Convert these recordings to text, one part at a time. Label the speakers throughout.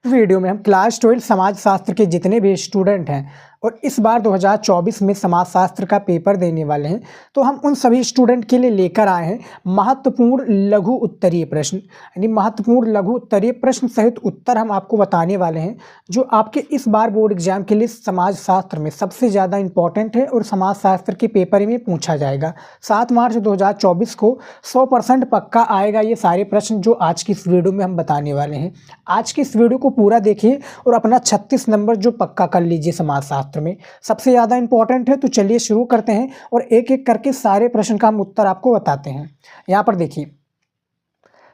Speaker 1: Video में हम class 12 समाज शास्त्र के जितने भी स्टूडेंट हैं और इस बार 2024 में समाज शास्त्र का पेपर देने वाले हैं, तो हम उन सभी स्टूडेंट के लिए लेकर आए हैं महत्वपूर्ण लघु उत्तरीय प्रश्न, यानी महत्वपूर्ण लघु उत्तरीय प्रश्न सहित उत्तर हम आपको बताने वाले हैं, जो आपके इस बार बोर्ड एग्जाम के लिए समाज शास्त्र में सबसे ज़्यादा इंपॉर्टेंट है और समाज शास्त्र के पेपर में पूछा जाएगा। 7 मार्च 2024 को 100% पक्का आएगा ये सारे प्रश्न जो आज की इस वीडियो में हम बताने वाले हैं। आज की इस वीडियो को पूरा देखिए और अपना 36 नंबर जो पक्का कर लीजिए समाज शास्त्र में, सबसे ज़्यादा इंपॉर्टेंट है। तो चलिए शुरू करते हैं और एक एक करके सारे प्रश्न का हम उत्तर आपको बताते हैं। यहाँ पर देखिए,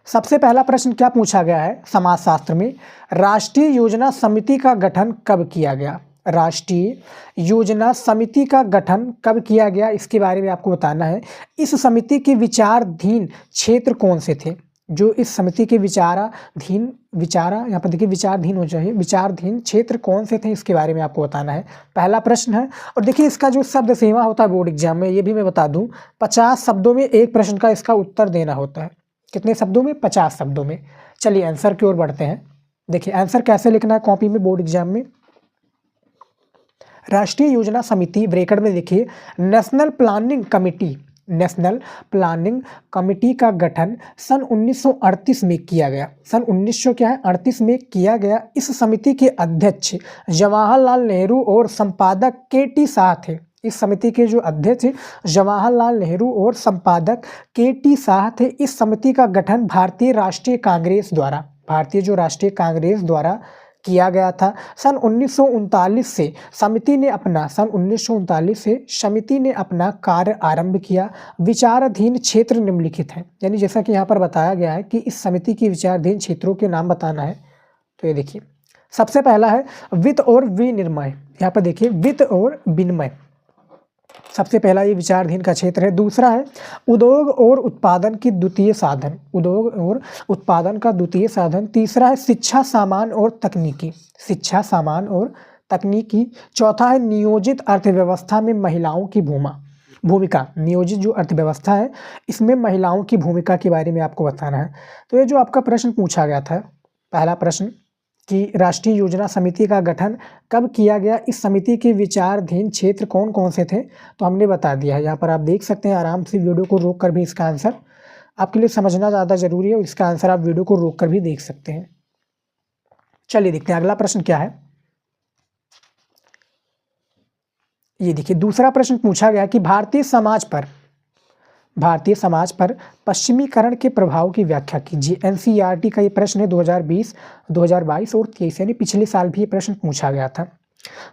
Speaker 1: सबसे पहला प्रश्न क्या पूछा गया है समाज शास्त्र में, राष्ट्रीय योजना समिति का गठन कब किया गया। राष्ट्रीय योजना समिति का गठन कब किया गया, इसके बारे में आपको बताना है। इस समिति के विचाराधीन क्षेत्र कौन से थे, जो इस समिति के यहाँ पर देखिए विचाराधीन हो चाहिए, विचाराधीन क्षेत्र कौन से थे, इसके बारे में आपको बताना है। पहला प्रश्न है। और देखिए इसका जो शब्द सीमा होता है बोर्ड एग्जाम में, ये भी मैं बता दूं, 50 शब्दों में एक प्रश्न का इसका उत्तर देना होता है। कितने शब्दों में? 50 शब्दों में। चलिए आंसर की ओर बढ़ते हैं। देखिए आंसर कैसे लिखना है कॉपी में बोर्ड एग्जाम में। राष्ट्रीय योजना समिति ब्रैकेट में लिखिए national planning committee, national planning committee का गठन सन 1938 में किया गया। सन 1938 में किया गया। इस समिति के अध्यक्ष जवाहरलाल नेहरू और संपादक के.टी. शाह थे। इस समिति के जो अध्यक्ष जवाहरलाल नेहरू और संपादक के.टी. शाह थे। इस समिति का गठन भारतीय राष्ट्रीय कांग्रेस द्वारा, भारतीय जो राष्ट्रीय कांग्रेस द्वारा किया गया था। सन 1939 से समिति ने अपना कार्य आरंभ किया। विचाराधीन क्षेत्र निम्नलिखित हैं, यानी जैसा कि यहाँ पर बताया गया है कि इस समिति की विचाराधीन क्षेत्रों के नाम बताना है। तो ये देखिए सबसे पहला है वित्त और विनिमय। यहाँ पर देखिए वित्त और विनिमय सबसे पहला ये विचाराधीन का क्षेत्र है। दूसरा है उद्योग और उत्पादन की द्वितीय साधन, उद्योग और उत्पादन का द्वितीय साधन। तीसरा है शिक्षा सामान और तकनीकी, शिक्षा सामान और तकनीकी। चौथा है नियोजित अर्थव्यवस्था में महिलाओं की भूमिका, नियोजित जो अर्थव्यवस्था है इसमें महिलाओं की भूमिका के बारे में आपको बताना है। तो ये जो आपका प्रश्न पूछा गया था, पहला प्रश्न कि राष्ट्रीय योजना समिति का गठन कब किया गया, इस समिति के विचाराधीन क्षेत्र कौन कौन से थे, तो हमने बता दिया है। यहाँ पर आप देख सकते हैं आराम से वीडियो को रोक कर भी इसका आंसर आपके लिए समझना ज़्यादा जरूरी है और इसका आंसर आप वीडियो को रोक कर भी देख सकते हैं। चलिए देखते हैं अगला प्रश्न क्या है। ये देखिए दूसरा प्रश्न पूछा गया कि भारतीय समाज पर पश्चिमीकरण के प्रभाव की व्याख्या कीजिए। एनसीईआरटी का ये प्रश्न है 2020, 2022 और 23, यानी पिछले साल भी ये प्रश्न पूछा गया था।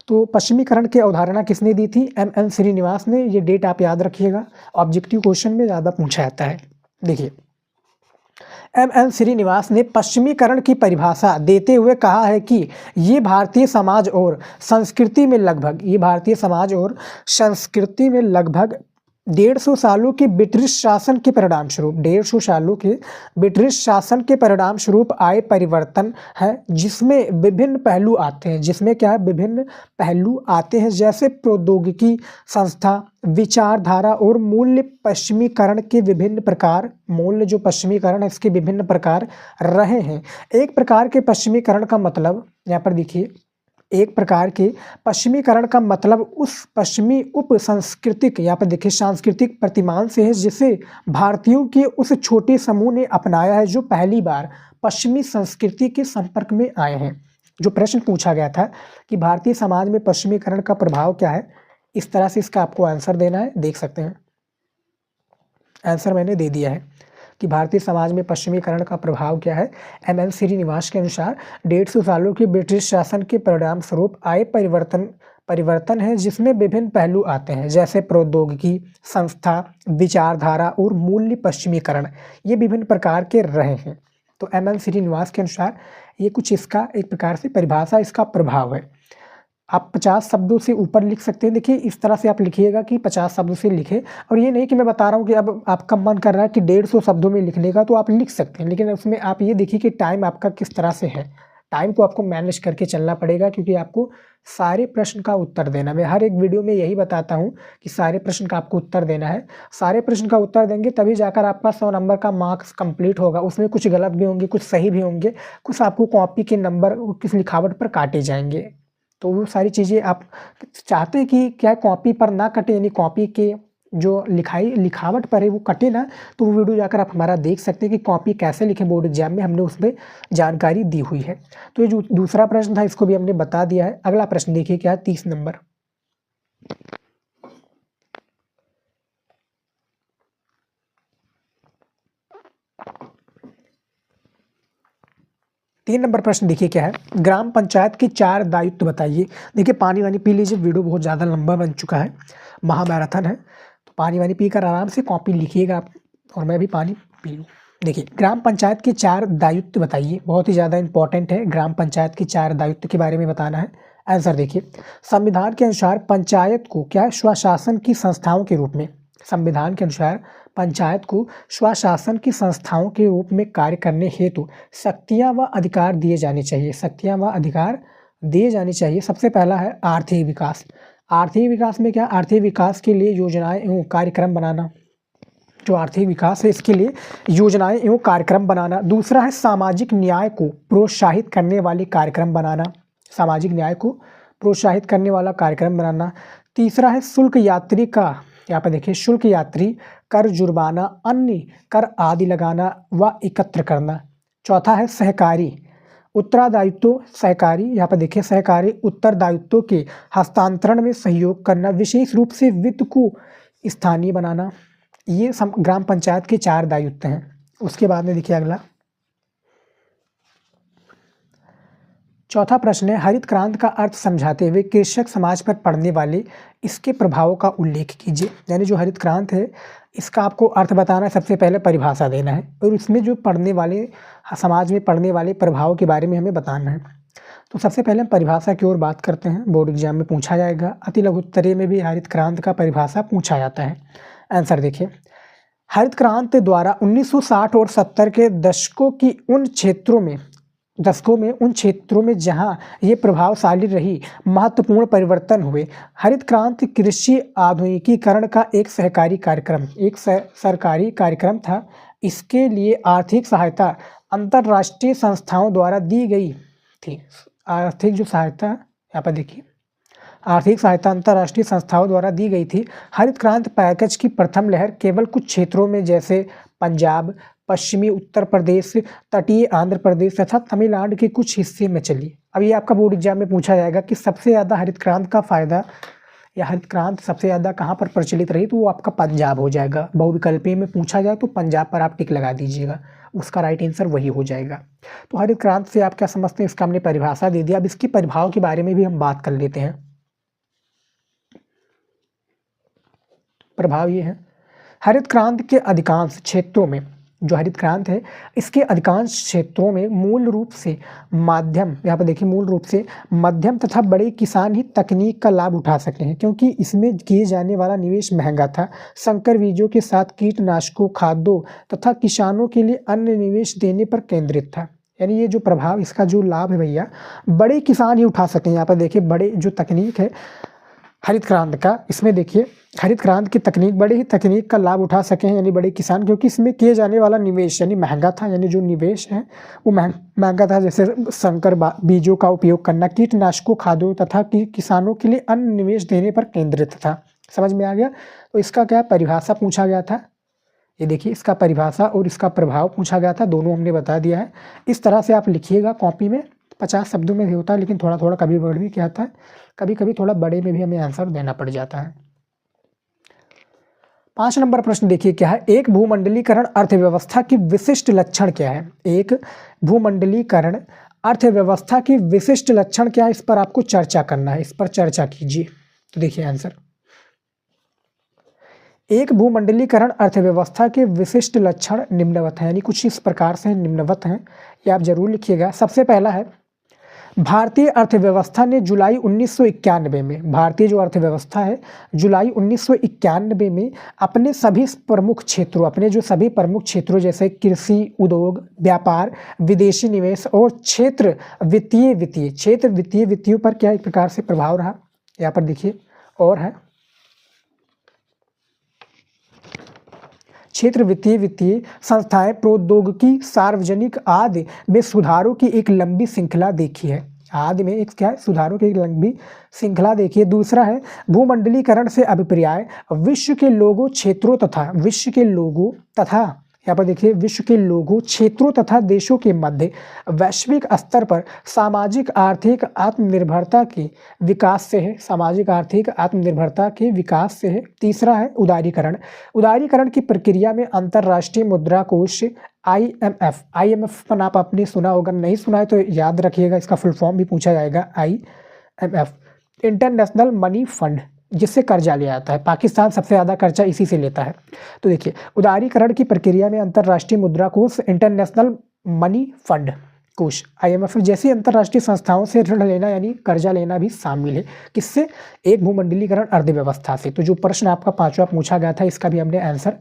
Speaker 1: तो पश्चिमीकरण की अवधारणा किसने दी थी? एम.एन. श्रीनिवास ने। ये डेट आप याद रखिएगा, ऑब्जेक्टिव क्वेश्चन में ज़्यादा पूछा जाता है। देखिए एम.एन. श्रीनिवास ने पश्चिमीकरण की परिभाषा देते हुए कहा है कि ये भारतीय समाज और संस्कृति में लगभग 150 सालों के ब्रिटिश शासन के परिणाम स्वरूप, 150 सालों के ब्रिटिश शासन के परिणाम स्वरूप आए परिवर्तन है, जिसमें विभिन्न पहलू आते हैं, जिसमें क्या है, विभिन्न पहलू आते हैं, जैसे प्रौद्योगिकी, संस्था, विचारधारा और मूल्य। पश्चिमीकरण के विभिन्न प्रकार, मूल्य जो पश्चिमीकरण है इसके विभिन्न प्रकार रहे हैं। एक प्रकार के पश्चिमीकरण का मतलब, यहाँ पर देखिए, एक प्रकार के पश्चिमीकरण का मतलब उस पश्चिमी उप सांस्कृतिक, यहाँ पर देखिए सांस्कृतिक प्रतिमान से है, जिसे भारतीयों के उस छोटे समूह ने अपनाया है जो पहली बार पश्चिमी संस्कृति के संपर्क में आए हैं। जो प्रश्न पूछा गया था कि भारतीय समाज में पश्चिमीकरण का प्रभाव क्या है, इस तरह से इसका आपको आंसर देना है। देख सकते हैं आंसर मैंने दे दिया है कि भारतीय समाज में पश्चिमीकरण का प्रभाव क्या है। एम.एन. श्रीनिवास के अनुसार 150 सालों के ब्रिटिश शासन के परिणाम स्वरूप आए परिवर्तन है, जिसमें विभिन्न पहलू आते हैं, जैसे प्रौद्योगिकी, संस्था, विचारधारा और मूल्य। पश्चिमीकरण ये विभिन्न प्रकार के रहे हैं। तो एम.एन. श्रीनिवास के अनुसार ये कुछ इसका एक प्रकार से परिभाषा, इसका प्रभाव है। आप 50 शब्दों से ऊपर लिख सकते हैं। देखिए इस तरह से आप लिखिएगा कि 50 शब्दों से लिखे, और ये नहीं कि मैं बता रहा हूँ कि अब आपका मन कर रहा है कि 150 शब्दों में लिखने का, तो आप लिख सकते हैं, लेकिन उसमें आप ये देखिए कि टाइम आपका किस तरह से है। टाइम को आपको मैनेज करके चलना पड़ेगा, क्योंकि आपको सारे प्रश्न का उत्तर देना। मैं हर एक वीडियो में यही बताता हूँ कि सारे प्रश्न का आपको उत्तर देना है। सारे प्रश्न का उत्तर देंगे तभी जाकर आपका 100 नंबर का मार्क्स कंप्लीट होगा। उसमें कुछ गलत भी होंगे, कुछ सही भी होंगे, कुछ आपको कॉपी के नंबर किस लिखावट पर काटे जाएंगे। तो वो सारी चीज़ें आप चाहते हैं कि क्या कॉपी पर ना कटे, यानी कॉपी के जो लिखावट पर है वो कटे ना, तो वो वीडियो जाकर आप हमारा देख सकते हैं कि कॉपी कैसे लिखें बोर्ड एग्जाम में, हमने उसमें जानकारी दी हुई है। तो ये जो दूसरा प्रश्न था इसको भी हमने बता दिया है। अगला प्रश्न देखिए क्या है, 30 नंबर। तीन नंबर प्रश्न देखिए क्या है, ग्राम पंचायत के 4 दायित्व बताइए। देखिए पानी वानी पी लीजिए, वीडियो बहुत ज़्यादा लंबा बन चुका है, महामैराथन है, तो पानी वानी पीकर आराम से कॉपी लिखिएगा आप, और मैं भी पानी पी लूँ। देखिए ग्राम पंचायत के 4 दायित्व बताइए, बहुत ही ज़्यादा इंपॉर्टेंट है, ग्राम पंचायत के 4 दायित्व के बारे में बताना है। आंसर देखिए, संविधान के अनुसार पंचायत को क्या स्वशासन की संस्थाओं के रूप में, संविधान के अनुसार पंचायत को स्वशासन की संस्थाओं के रूप में कार्य करने हेतु शक्तियां व अधिकार दिए जाने चाहिए, शक्तियां व अधिकार दिए जाने चाहिए। सबसे पहला है आर्थिक विकास। आर्थिक विकास में क्या, आर्थिक विकास के लिए योजनाएं एवं कार्यक्रम बनाना, जो आर्थिक विकास है इसके लिए योजनाएं एवं कार्यक्रम बनाना। दूसरा है सामाजिक न्याय को प्रोत्साहित करने वाले कार्यक्रम बनाना, सामाजिक न्याय को प्रोत्साहित करने वाला कार्यक्रम बनाना। तीसरा है शुल्क यात्री का, यहाँ पर देखिए शुल्क यात्री, कर, जुर्माना, अन्य कर आदि लगाना व एकत्र करना। चौथा है सहकारी उत्तरदायित्व, सहकारी, यहाँ पर देखिए सहकारी उत्तरदायित्व के हस्तांतरण में सहयोग करना, विशेष रूप से वित्त को स्थानीय बनाना। ये ग्राम पंचायत के 4 दायित्व हैं। उसके बाद में देखिए अगला चौथा प्रश्न है, हरित क्रांति का अर्थ समझाते हुए कृषक समाज पर पड़ने वाले इसके प्रभावों का उल्लेख कीजिए। यानी जो हरित क्रांति है इसका आपको अर्थ बताना है, सबसे पहले परिभाषा देना है, और इसमें जो पड़ने वाले समाज में पड़ने वाले प्रभावों के बारे में हमें बताना है। तो सबसे पहले हम परिभाषा की ओर बात करते हैं, बोर्ड एग्जाम में पूछा जाएगा, अति लघु उत्तरीय में भी हरित क्रांति का परिभाषा पूछा जाता है। आंसर देखिए, हरित क्रांति द्वारा 1960 और 70 के दशकों की उन क्षेत्रों में जहां ये प्रभावशाली रही, महत्वपूर्ण परिवर्तन हुए। हरित क्रांति कृषि आधुनिकीकरण का एक सरकारी कार्यक्रम था। इसके लिए आर्थिक सहायता अंतर्राष्ट्रीय संस्थाओं द्वारा दी गई थी। आर्थिक जो सहायता यहाँ पर देखिए, आर्थिक सहायता अंतर्राष्ट्रीय संस्थाओं द्वारा दी गई थी। हरित क्रांति पैकेज की प्रथम लहर केवल कुछ क्षेत्रों में जैसे पंजाब, पश्चिमी उत्तर प्रदेश, तटीय आंध्र प्रदेश तथा तमिलनाडु के कुछ हिस्से में चली। अब ये आपका बोर्ड एग्जाम में पूछा जाएगा कि सबसे ज़्यादा हरित क्रांति का फायदा या हरित क्रांति सबसे ज़्यादा कहाँ पर प्रचलित रही, तो वो आपका पंजाब हो जाएगा। बहुविकल्पीय में पूछा जाए तो पंजाब पर आप टिक लगा दीजिएगा, उसका राइट आंसर वही हो जाएगा। तो हरित क्रांति से आप क्या समझते हैं, इसका हमने परिभाषा दे दिया। अब इसकी प्रभाव के बारे में भी हम बात कर लेते हैं। प्रभाव ये है, हरित क्रांति के अधिकांश क्षेत्रों में, जो हरित क्रांति है इसके अधिकांश क्षेत्रों में मूल रूप से मध्यम, यहाँ पर देखिए मूल रूप से मध्यम तथा बड़े किसान ही तकनीक का लाभ उठा सके हैं, क्योंकि इसमें किए जाने वाला निवेश महंगा था। संकर बीजों के साथ कीटनाशकों, खाद्यों तथा किसानों के लिए अन्य निवेश देने पर केंद्रित था। यानी ये जो प्रभाव, इसका जो लाभ है भैया, बड़े किसान ही उठा सकें। यहाँ पर देखिए बड़े जो तकनीक है हरित क्रांति का, इसमें देखिए हरित क्रांति की तकनीक, बड़े ही तकनीक का लाभ उठा सके हैं, यानी बड़े किसान, क्योंकि इसमें किए जाने वाला निवेश यानी महंगा था। यानी जो निवेश है वो महंगा था, जैसे संकर बीजों का उपयोग करना, कीटनाशकों, खाद्यों तथा किसानों के लिए अन्य निवेश देने पर केंद्रित था। समझ में आ गया। तो इसका क्या परिभाषा पूछा गया था, ये देखिए इसका परिभाषा और इसका प्रभाव पूछा गया था, दोनों हमने बता दिया है। इस तरह से आप लिखिएगा कॉपी में, 50 शब्दों में भी होता है, लेकिन थोड़ा थोड़ा कभी वर्ड भी क्या आता है, कभी कभी थोड़ा बड़े में भी हमें आंसर देना पड़ जाता है। 5 नंबर प्रश्न देखिए क्या है, एक भूमंडलीकरण अर्थव्यवस्था की विशिष्ट लक्षण क्या है। एक भूमंडलीकरण अर्थव्यवस्था की विशिष्ट लक्षण क्या है, इस पर आपको चर्चा करना है, इस पर चर्चा कीजिए। तो देखिए आंसर, एक भूमंडलीकरण अर्थव्यवस्था के विशिष्ट लक्षण निम्नवत हैं, यानी कुछ इस प्रकार से निम्नवत हैं, ये आप जरूर लिखिएगा। सबसे पहला है भारतीय अर्थव्यवस्था ने जुलाई 1991 में, भारतीय जो अर्थव्यवस्था है जुलाई 1991 में अपने सभी प्रमुख क्षेत्रों, अपने जो सभी प्रमुख क्षेत्रों जैसे कृषि, उद्योग, व्यापार, विदेशी निवेश और क्षेत्र वित्तीय वित्तियों पर क्या एक प्रकार से प्रभाव रहा। यहाँ पर देखिए और है क्षेत्र वित्तीय संस्थाएं, प्रौद्योगिकी, सार्वजनिक आदि में सुधारों की एक लंबी श्रृंखला देखी है। आदि में एक क्या है, सुधारों की एक लंबी श्रृंखला देखी है। दूसरा है भूमंडलीकरण से अभिप्राय विश्व के लोगों क्षेत्रों तथा यहाँ पर देखिए विश्व के लोगों क्षेत्रों तथा देशों के मध्य वैश्विक स्तर पर सामाजिक आर्थिक आत्मनिर्भरता के विकास से है, सामाजिक आर्थिक आत्मनिर्भरता के विकास से है। तीसरा है उदारीकरण की प्रक्रिया में अंतर्राष्ट्रीय मुद्रा कोष IMF पर आप आपने सुना होगा, नहीं सुना है तो याद रखिएगा, इसका फुल फॉर्म भी पूछा जाएगा। IMF इंटरनेशनल मनी फंड, जिससे कर्जा लिया जाता है। पाकिस्तान सबसे ज़्यादा कर्जा इसी से लेता है। तो देखिए उदारीकरण की प्रक्रिया में अंतर्राष्ट्रीय मुद्रा कोष, इंटरनेशनल मनी फंड कोष IMF जैसी अंतर्राष्ट्रीय संस्थाओं से ऋण लेना यानी कर्जा लेना भी शामिल है। किससे? एक भूमंडलीकरण अर्थव्यवस्था से। तो जो प्रश्न आपका 5वां पूछा गया था इसका भी हमने आंसर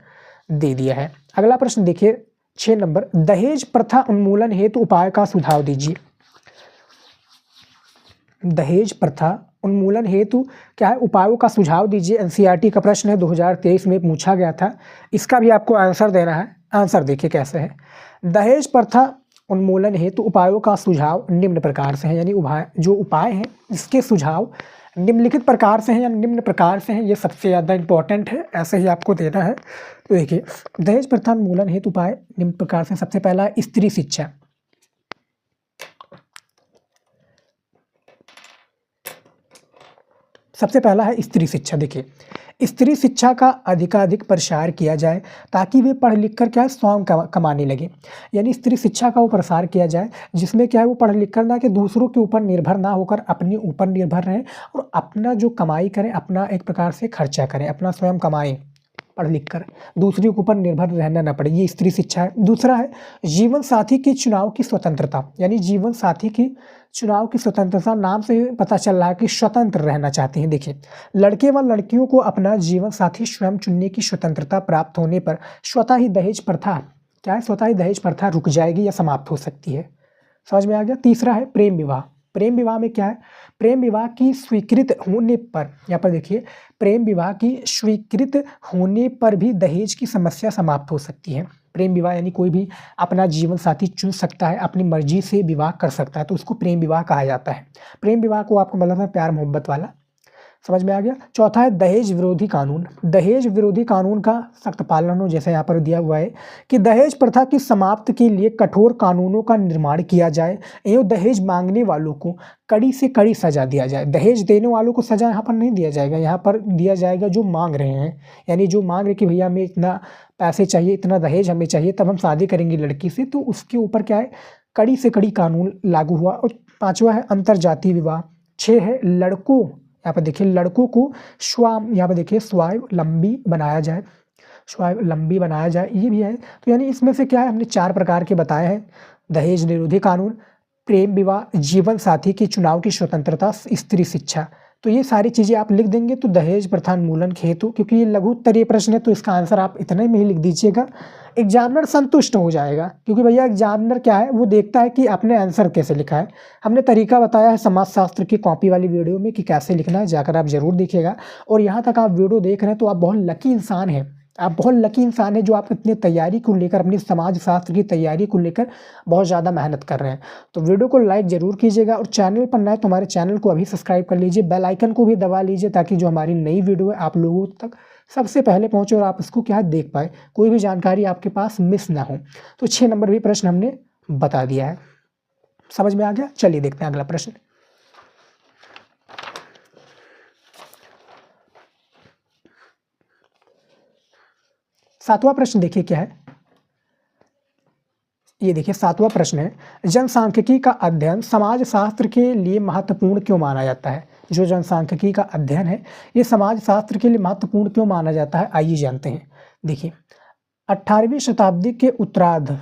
Speaker 1: दे दिया है। अगला प्रश्न देखिए 6 नंबर, दहेज प्रथा उन्मूलन हेतु उपाय का सुझाव दीजिए। दहेज प्रथा उन्मूलन हेतु क्या है, उपायों का सुझाव दीजिए। NCERT का प्रश्न है, 2023 में पूछा गया था। इसका भी आपको आंसर देना है। आंसर देखिए कैसे है। दहेज प्रथा उन्मूलन हेतु उपायों का सुझाव निम्न प्रकार से है, यानी जो उपाय हैं इसके सुझाव निम्नलिखित प्रकार से हैं या निम्न प्रकार से हैं, ये सबसे ज़्यादा इंपॉर्टेंट है, ऐसे ही आपको देना है। तो देखिए दहेज प्रथा उन्मूलन हेतु उपाय निम्न प्रकार से। सबसे पहला स्त्री शिक्षा, सबसे पहला है स्त्री शिक्षा। देखिए स्त्री शिक्षा का अधिकाधिक प्रसार किया जाए ताकि वे पढ़ लिख कर क्या है स्वयं कमाने लगे, यानी स्त्री शिक्षा का वो प्रसार किया जाए जिसमें क्या है वो पढ़ लिख कर ना कि दूसरों के ऊपर निर्भर ना होकर अपने ऊपर निर्भर रहें और अपना जो कमाई करें, अपना एक प्रकार से खर्चा करें, अपना स्वयं कमाएं, पढ़ लिख कर दूसरे के ऊपर निर्भर रहना ना पड़े, ये स्त्री शिक्षा है। दूसरा है जीवन साथी के चुनाव की स्वतंत्रता, यानी जीवन साथी की चुनाव की स्वतंत्रता, नाम से पता चल रहा है कि स्वतंत्र रहना चाहते हैं। देखिए लड़के व लड़कियों को अपना जीवन साथी स्वयं चुनने की स्वतंत्रता प्राप्त होने पर स्वतः ही दहेज प्रथा क्या है, स्वतः ही दहेज प्रथा रुक जाएगी या समाप्त हो सकती है। समझ में आ गया। तीसरा है प्रेम विवाह। प्रेम विवाह में क्या है, प्रेम विवाह की स्वीकृत होने पर, यहाँ पर देखिए प्रेम विवाह की स्वीकृत होने पर भी दहेज की समस्या समाप्त हो सकती है। प्रेम विवाह यानी कोई भी अपना जीवन साथी चुन सकता है, अपनी मर्जी से विवाह कर सकता है, तो उसको प्रेम विवाह कहा जाता है। प्रेम विवाह को आपको मतलब है प्यार मोहब्बत वाला। समझ में आ गया। चौथा है दहेज विरोधी कानून। दहेज विरोधी कानून का सख्त पालन हो, जैसे यहाँ पर दिया हुआ है कि दहेज प्रथा की समाप्ति के लिए कठोर कानूनों का निर्माण किया जाए एवं दहेज मांगने वालों को कड़ी से कड़ी सजा दिया जाए। दहेज देने वालों को सजा यहाँ पर नहीं दिया जाएगा, यहाँ पर दिया जाएगा जो मांग रहे हैं, यानी जो मांग रहे कि भैया हमें इतना पैसे चाहिए, इतना दहेज हमें चाहिए, तब हम शादी करेंगे लड़की से, तो उसके ऊपर क्या है कड़ी से कड़ी कानून लागू हुआ। और 5वां है अंतरजातीय विवाह। 6 है लड़कों, यहाँ पर देखिए लड़कों को यहाँ पर देखिए स्वावलंबी बनाया जाए, स्वावलंबी बनाया जाए, ये भी है। तो यानी इसमें से क्या है हमने 4 प्रकार के बताए हैं, दहेज निरोधी कानून, प्रेम विवाह, जीवन साथी के चुनाव की स्वतंत्रता, स्त्री शिक्षा। तो ये सारी चीज़ें आप लिख देंगे तो दहेज प्रथा उन्मूलन हेतु, क्योंकि ये लघु उत्तरीय प्रश्न है तो इसका आंसर आप इतने में ही लिख दीजिएगा, एग्जामिनर संतुष्ट हो जाएगा। क्योंकि भैया एग्जामिनर क्या है वो देखता है कि आपने आंसर कैसे लिखा है। हमने तरीका बताया है समाजशास्त्र की कॉपी वाली वीडियो में कि कैसे लिखना है, जाकर आप जरूर देखिएगा। और यहाँ तक आप वीडियो देख रहे हैं तो आप बहुत लकी इंसान हैं, आप बहुत लकी इंसान है जो आप इतनी तैयारी को लेकर, अपनी समाज शास्त्र की तैयारी को लेकर बहुत ज़्यादा मेहनत कर रहे हैं। तो वीडियो को लाइक ज़रूर कीजिएगा और चैनल पर नए तो हमारे चैनल को अभी सब्सक्राइब कर लीजिए, बेल आइकन को भी दबा लीजिए ताकि जो हमारी नई वीडियो है आप लोगों तक सबसे पहले पहुँचे और आप इसको क्या देख पाए, कोई भी जानकारी आपके पास मिस ना हो। तो 6 नंबर भी प्रश्न हमने बता दिया है। समझ में आ गया। चलिए देखते हैं अगला प्रश्न। सातवां प्रश्न देखिए क्या है, ये देखिए 7वां प्रश्न है, जनसांख्यिकी का अध्ययन समाज शास्त्र के लिए महत्वपूर्ण क्यों माना जाता है। जो जनसांख्यिकी का अध्ययन है ये समाज शास्त्र के लिए महत्वपूर्ण क्यों माना जाता है, आइए जानते हैं। देखिए 18वीं शताब्दी के उत्तरार्ध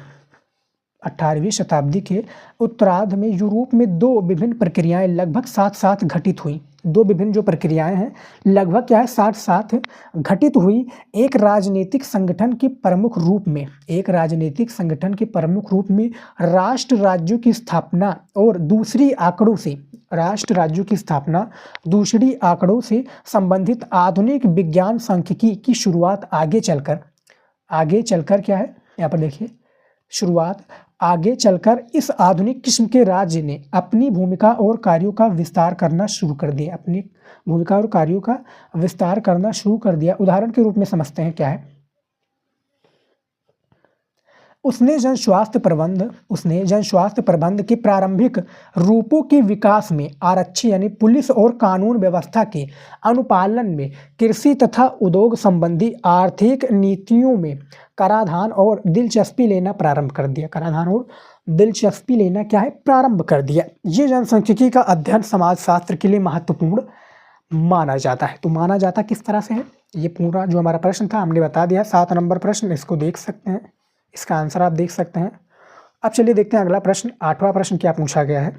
Speaker 1: 18वीं शताब्दी के उत्तरार्ध में यूरोप में दो विभिन्न प्रक्रियाएं लगभग साथ साथ घटित हुई। दो विभिन्न जो प्रक्रियाएं हैं लगभग क्या है साथ साथ घटित हुई। एक राजनीतिक संगठन के प्रमुख रूप में, एक राजनीतिक संगठन के प्रमुख रूप में राष्ट्र राज्यों की स्थापना और दूसरी आंकड़ों से, राष्ट्र राज्यों की स्थापना दूसरी आंकड़ों से संबंधित आधुनिक विज्ञान सांख्यिकी की शुरुआत आगे चलकर क्या है यहाँ पर देखिए, शुरुआत आगे चलकर इस आधुनिक किस्म के राज्य ने अपनी भूमिका और कार्यों का विस्तार करना शुरू कर दिया, अपनी भूमिका और कार्यों का विस्तार करना शुरू कर दिया। उदाहरण के रूप में समझते हैं क्या है। उसने जनस्वास्थ्य प्रबंध के प्रारंभिक रूपों के विकास में आरक्षी यानी पुलिस और कानून व्यवस्था के अनुपालन में, कृषि तथा उद्योग संबंधी आर्थिक नीतियों में कराधान और दिलचस्पी लेना प्रारंभ कर दिया। कराधान और दिलचस्पी लेना क्या है प्रारंभ कर दिया। ये जनसांख्यिकी का अध्ययन समाजशास्त्र के लिए महत्वपूर्ण माना जाता है। तो माना जाता किस तरह से है, ये पूरा जो हमारा प्रश्न था हमने बता दिया। 7 नंबर प्रश्न, इसको देख सकते हैं, इसका आंसर आप देख सकते हैं। अब चलिए देखते हैं अगला प्रश्न, 8वां प्रश्न क्या पूछा गया है।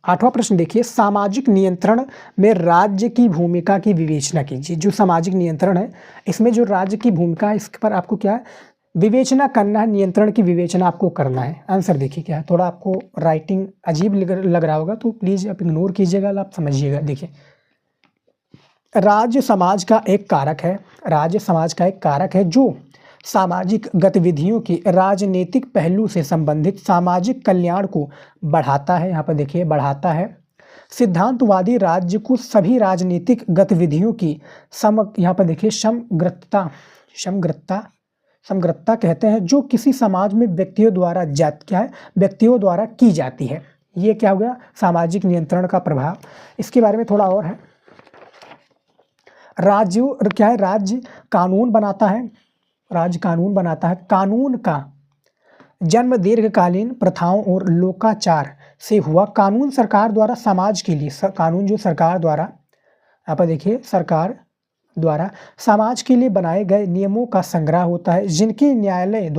Speaker 1: 8वां प्रश्न देखिए, सामाजिक नियंत्रण में राज्य की भूमिका की विवेचना कीजिए। जो सामाजिक नियंत्रण है इसमें जो राज्य की भूमिका है इसके पर आपको क्या है विवेचना करना है, नियंत्रण की विवेचना आपको करना है। आंसर देखिए क्या है, थोड़ा आपको राइटिंग अजीब लग रहा होगा तो प्लीज़ आप इग्नोर कीजिएगा, आप समझिएगा। देखिए, राज्य समाज का एक कारक है, राज्य समाज का एक कारक है जो सामाजिक गतिविधियों की राजनीतिक पहलू से संबंधित सामाजिक कल्याण को बढ़ाता है। यहाँ पर देखिए बढ़ाता है। सिद्धांतवादी राज्य को सभी राजनीतिक गतिविधियों की यहाँ पर देखिए समग्रता कहते हैं जो किसी समाज में व्यक्तियों द्वारा की जाती है। ये क्या हो गया सामाजिक नियंत्रण का प्रभाव। इसके बारे में थोड़ा और है। राज्य कानून बनाता है, राज्य कानून बनाता है। कानून का जन्म दीर्घकालीन प्रथाओं और लोकाचार से हुआ। कानून सरकार द्वारा समाज के लिए, कानून जो सरकार द्वारा, यहाँ पर देखिए सरकार द्वारा समाज के लिए बनाए गए नियमों का संग्रह होता है जिनकी न्यायालय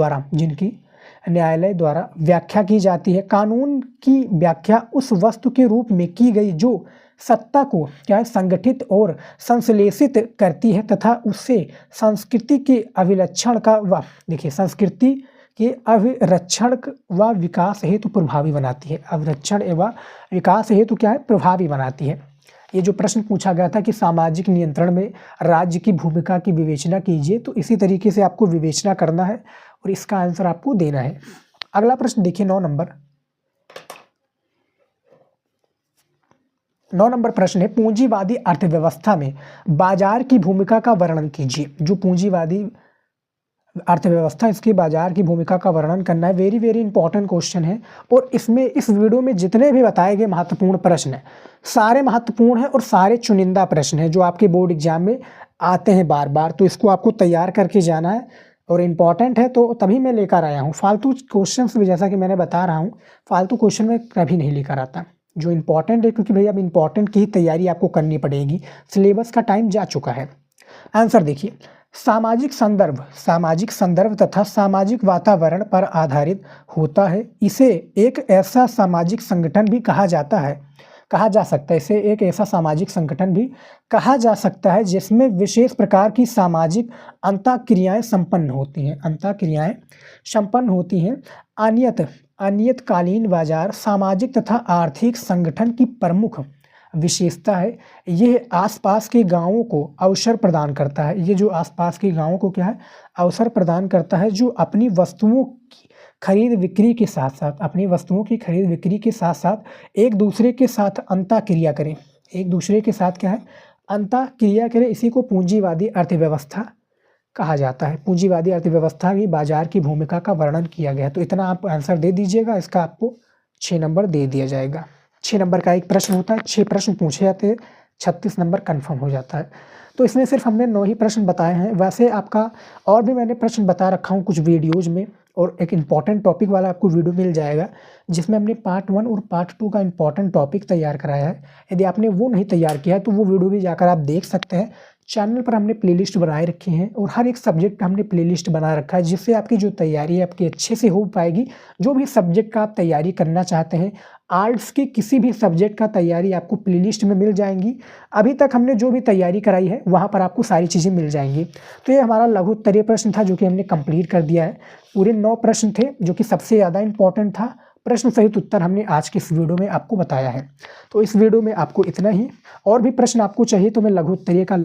Speaker 1: द्वारा व्याख्या की जाती है। कानून की व्याख्या उस वस्तु के रूप में की गई जो सत्ता को क्या है संगठित और संश्लेषित करती है तथा उससे संस्कृति के अभिलक्षण का संस्कृति के अभिरक्षण व विकास हेतु प्रभावी बनाती है। अभिरक्षण एवं विकास हेतु क्या है प्रभावी बनाती है। ये जो प्रश्न पूछा गया था कि सामाजिक नियंत्रण में राज्य की भूमिका की विवेचना कीजिए, तो इसी तरीके से आपको विवेचना करना है और इसका आंसर आपको देना है। अगला प्रश्न देखिए 9 नंबर प्रश्न है, पूंजीवादी अर्थव्यवस्था में बाजार की भूमिका का वर्णन कीजिए। जो पूंजीवादी अर्थव्यवस्था इसकी बाजार की भूमिका का वर्णन करना है। वेरी वेरी इंपॉर्टेंट क्वेश्चन है और इसमें इस वीडियो में जितने भी बताए गए महत्वपूर्ण प्रश्न हैं सारे महत्वपूर्ण हैं और सारे चुनिंदा प्रश्न हैं जो आपके बोर्ड एग्जाम में आते हैं बार बार। तो इसको आपको तैयार करके जाना है और इम्पॉर्टेंट है तो तभी मैं लेकर आया हूँ। फालतू क्वेश्चन भी जैसा कि मैंने बता रहा हूँ फालतू क्वेश्चन में कभी नहीं लेकर आता, जो इम्पॉर्टेंट है, क्योंकि भैया अब इम्पॉर्टेंट की ही तैयारी आपको करनी पड़ेगी, सिलेबस का टाइम जा चुका है। आंसर देखिए, सामाजिक संदर्भ तथा सामाजिक वातावरण पर आधारित होता है। इसे एक ऐसा सामाजिक संगठन भी कहा जा सकता है इसे एक ऐसा सामाजिक संगठन भी कहा जा सकता है जिसमें विशेष प्रकार की सामाजिक अंतःक्रियाएं संपन्न होती हैं। अनियतकालीन बाजार सामाजिक तथा आर्थिक संगठन की प्रमुख विशेषता है। यह आसपास के गांवों को अवसर प्रदान करता है। ये जो आसपास के गांवों को क्या है अवसर प्रदान करता है जो अपनी वस्तुओं की खरीद बिक्री के साथ साथ एक दूसरे के साथ अंतःक्रिया करें। इसी को पूंजीवादी अर्थव्यवस्था कहा जाता है। पूंजीवादी अर्थव्यवस्था में बाजार की भूमिका का वर्णन किया गया। तो इतना आप आंसर दे दीजिएगा, इसका आपको 6 नंबर दे दिया जाएगा। 6 नंबर का एक प्रश्न होता है, 6 प्रश्न पूछे जाते हैं, 36 नंबर कन्फर्म हो जाता है। तो इसमें सिर्फ हमने 9 ही प्रश्न बताए हैं। वैसे आपका और भी मैंने प्रश्न बता रखा हूँ कुछ वीडियोज़ में, और एक इम्पॉर्टेंट टॉपिक वाला आपको वीडियो मिल जाएगा, जिसमें हमने पार्ट 1 और पार्ट 2 का इम्पॉर्टेंट टॉपिक तैयार कराया है। यदि आपने वो नहीं तैयार किया है तो वो वीडियो भी जाकर आप देख सकते हैं। चैनल पर हमने प्लेलिस्ट बनाए रखी हैं और हर एक सब्जेक्ट का हमने प्लेलिस्ट बना रखा है, जिससे आपकी जो तैयारी है आपकी अच्छे से हो पाएगी। जो भी सब्जेक्ट का आप तैयारी करना चाहते हैं, आर्ट्स की किसी भी सब्जेक्ट का तैयारी आपको प्लेलिस्ट में मिल जाएंगी। अभी तक हमने जो भी तैयारी कराई है वहाँ पर आपको सारी चीज़ें मिल जाएंगी। तो ये हमारा लघु उत्तरीय प्रश्न था जो कि हमने कंप्लीट कर दिया है। पूरे 9 प्रश्न थे जो कि सबसे ज़्यादा इंपॉर्टेंट था। प्रश्न सहित उत्तर हमने आज के इस वीडियो में आपको बताया है। तो इस वीडियो में आपको इतना ही। और भी प्रश्न आपको चाहिए तो मैं लघु उत्तरीय का